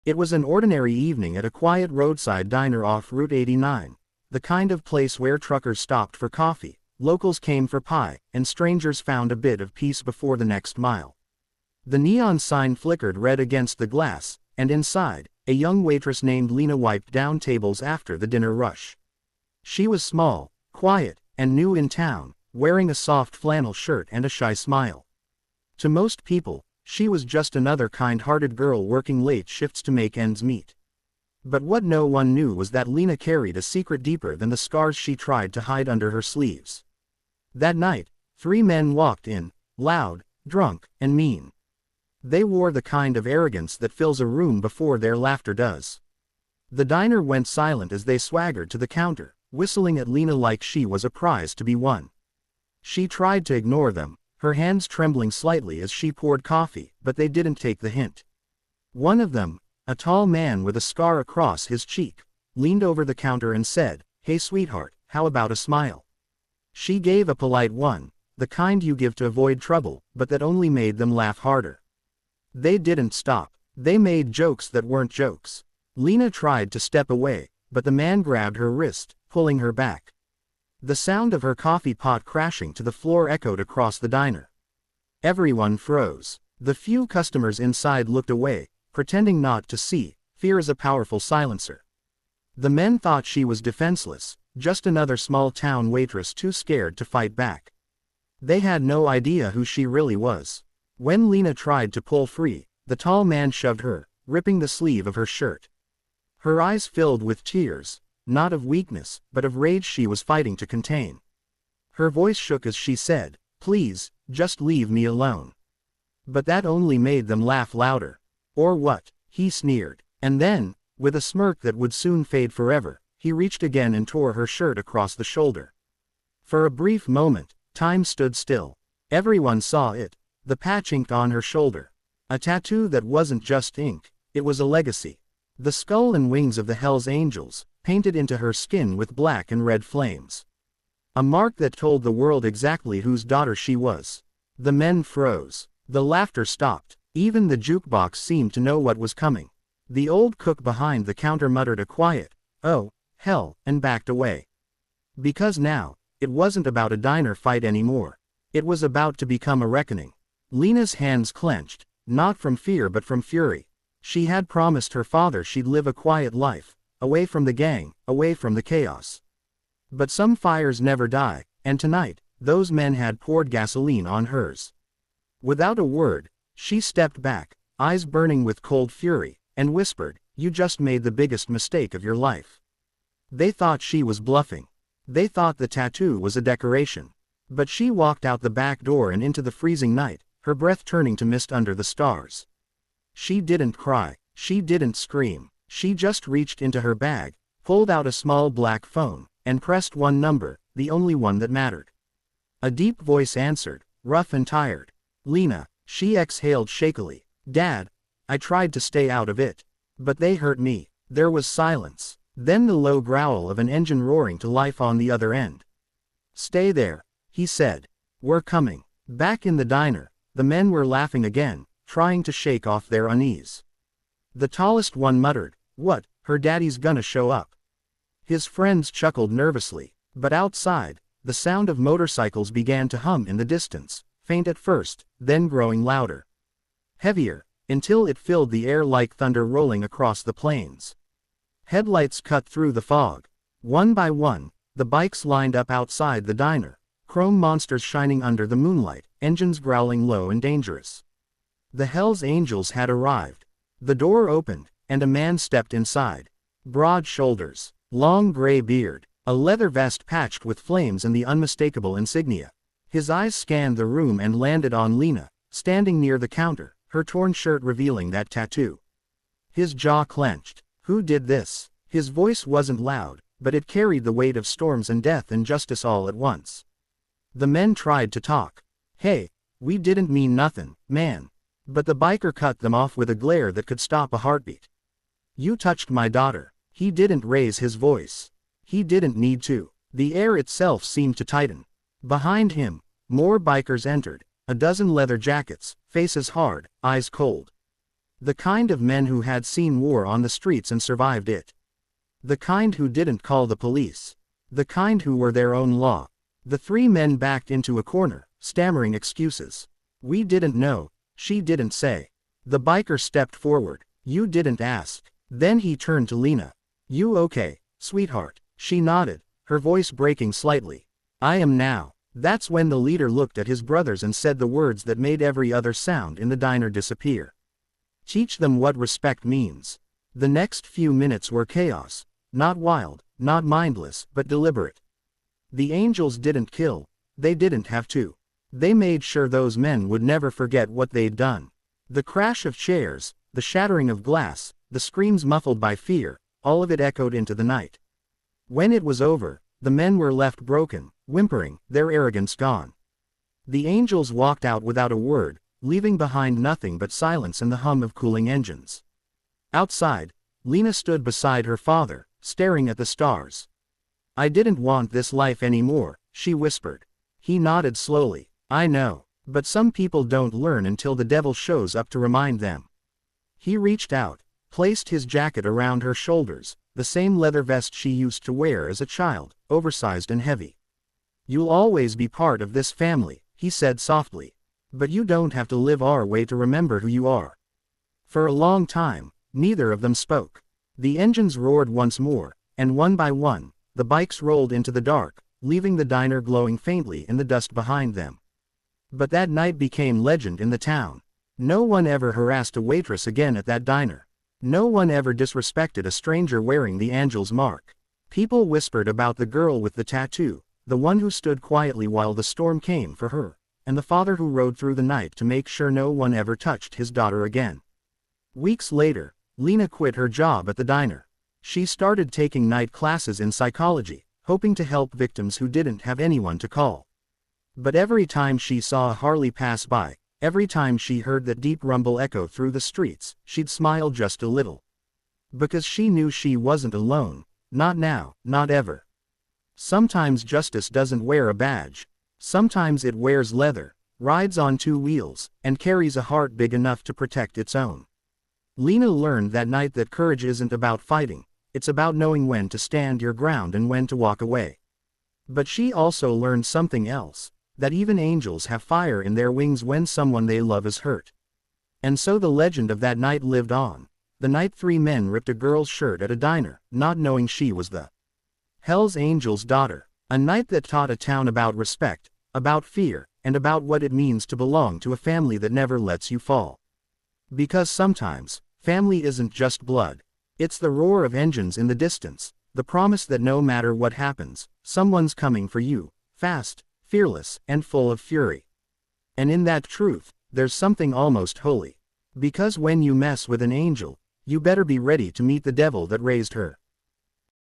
It was an ordinary evening at a quiet roadside diner off Route 89, the kind of place where truckers stopped for coffee, locals came for pie, and strangers found a bit of peace before the next mile. The neon sign flickered red against the glass, and inside, a young waitress named Lena wiped down tables after the dinner rush. She was small, quiet, and new in town, wearing a soft flannel shirt and a shy smile. To most people, she was just another kind-hearted girl working late shifts to make ends meet. But what no one knew was that Lena carried a secret deeper than the scars she tried to hide under her sleeves. That night, 3 men walked in, loud, drunk, and mean. They wore the kind of arrogance that fills a room before their laughter does. The diner went silent as they swaggered to the counter, whistling at Lena like she was a prize to be won. She tried to ignore them, her hands trembling slightly as she poured coffee, but they didn't take the hint. One of them, a tall man with a scar across his cheek, leaned over the counter and said, "Hey sweetheart, how about a smile?" She gave a polite one, the kind you give to avoid trouble, but that only made them laugh harder. They didn't stop. They made jokes that weren't jokes. Lena tried to step away, but the man grabbed her wrist, pulling her back. The sound of her coffee pot crashing to the floor echoed across the diner. Everyone froze. The few customers inside looked away, pretending not to see. Fear is a powerful silencer. The men thought she was defenseless, just another small-town waitress too scared to fight back. They had no idea who she really was. When Lena tried to pull free, the tall man shoved her, ripping the sleeve of her shirt. Her eyes filled with tears, not of weakness, but of rage she was fighting to contain. Her voice shook as she said, "Please, just leave me alone." But that only made them laugh louder. "Or what?" he sneered. And then, with a smirk that would soon fade forever, he reached again and tore her shirt across the shoulder. For a brief moment, time stood still. Everyone saw it, the patch inked on her shoulder. A tattoo that wasn't just ink, it was a legacy. The skull and wings of the Hell's Angels, painted into her skin with black and red flames. A mark that told the world exactly whose daughter she was. The men froze. The laughter stopped. Even the jukebox seemed to know what was coming. The old cook behind the counter muttered a quiet, "Oh, hell," and backed away. Because now, it wasn't about a diner fight anymore. It was about to become a reckoning. Lena's hands clenched, not from fear but from fury. She had promised her father she'd live a quiet life, away from the gang, away from the chaos. But some fires never die, and tonight, those men had poured gasoline on hers. Without a word, she stepped back, eyes burning with cold fury, and whispered, "You just made the biggest mistake of your life." They thought she was bluffing. They thought the tattoo was a decoration. But she walked out the back door and into the freezing night, her breath turning to mist under the stars. She didn't cry. She didn't scream. She just reached into her bag, pulled out a small black phone, and pressed one number, the only one that mattered. A deep voice answered, rough and tired. "Lena," she exhaled shakily. "Dad, I tried to stay out of it. But they hurt me." There was silence. Then the low growl of an engine roaring to life on the other end. "Stay there," he said. "We're coming." Back in the diner, the men were laughing again, trying to shake off their unease. The tallest one muttered, "What, her daddy's gonna show up?" His friends chuckled nervously. But outside, the sound of motorcycles began to hum in the distance, faint at first, then growing louder. Heavier, until it filled the air like thunder rolling across the plains. Headlights cut through the fog. One by one, the bikes lined up outside the diner, chrome monsters shining under the moonlight, engines growling low and dangerous. The Hell's Angels had arrived. The door opened, and a man stepped inside. Broad shoulders, long gray beard, a leather vest patched with flames and the unmistakable insignia. His eyes scanned the room and landed on Lena, standing near the counter, her torn shirt revealing that tattoo. His jaw clenched. "Who did this?" His voice wasn't loud, but it carried the weight of storms and death and justice all at once. The men tried to talk. "Hey, we didn't mean nothin', man." But the biker cut them off with a glare that could stop a heartbeat. "You touched my daughter." He didn't raise his voice. He didn't need to. The air itself seemed to tighten. Behind him, more bikers entered, a dozen leather jackets, faces hard, eyes cold. The kind of men who had seen war on the streets and survived it. The kind who didn't call the police. The kind who were their own law. The three men backed into a corner, stammering excuses. "We didn't know," she didn't say. The biker stepped forward. "You didn't ask." Then he turned to Lena. "You okay, sweetheart?" She nodded, her voice breaking slightly. "I am now." That's when the leader looked at his brothers and said the words that made every other sound in the diner disappear. "Teach them what respect means." The next few minutes were chaos. Not wild, not mindless, but deliberate. The angels didn't kill. They didn't have to. They made sure those men would never forget what they'd done. The crash of chairs, the shattering of glass, the screams muffled by fear, all of it echoed into the night. When it was over, the men were left broken, whimpering, their arrogance gone. The angels walked out without a word, leaving behind nothing but silence and the hum of cooling engines. Outside, Lena stood beside her father, staring at the stars. "I didn't want this life anymore," she whispered. He nodded slowly. "I know. But some people don't learn until the devil shows up to remind them." He reached out, placed his jacket around her shoulders, the same leather vest she used to wear as a child, oversized and heavy. "You'll always be part of this family," he said softly. "But you don't have to live our way to remember who you are." For a long time, neither of them spoke. The engines roared once more, and one by one, the bikes rolled into the dark, leaving the diner glowing faintly in the dust behind them. But that night became legend in the town. No one ever harassed a waitress again at that diner. No one ever disrespected a stranger wearing the angel's mark. People whispered about the girl with the tattoo, the one who stood quietly while the storm came for her, and the father who rode through the night to make sure no one ever touched his daughter again. Weeks later, Lena quit her job at the diner. She started taking night classes in psychology, hoping to help victims who didn't have anyone to call. But every time she saw a Harley pass by, every time she heard that deep rumble echo through the streets, she'd smile just a little. Because she knew she wasn't alone. Not now, not ever. Sometimes justice doesn't wear a badge. Sometimes it wears leather, rides on two wheels, and carries a heart big enough to protect its own. Lena learned that night that courage isn't about fighting, it's about knowing when to stand your ground and when to walk away. But she also learned something else, that even angels have fire in their wings when someone they love is hurt. And so the legend of that night lived on. The night three men ripped a girl's shirt at a diner, not knowing she was the Hell's Angel's daughter. A night that taught a town about respect, about fear, and about what it means to belong to a family that never lets you fall. Because sometimes, family isn't just blood. It's the roar of engines in the distance, the promise that no matter what happens, someone's coming for you, fast, fearless, and full of fury. And in that truth, there's something almost holy. Because when you mess with an angel, you better be ready to meet the devil that raised her.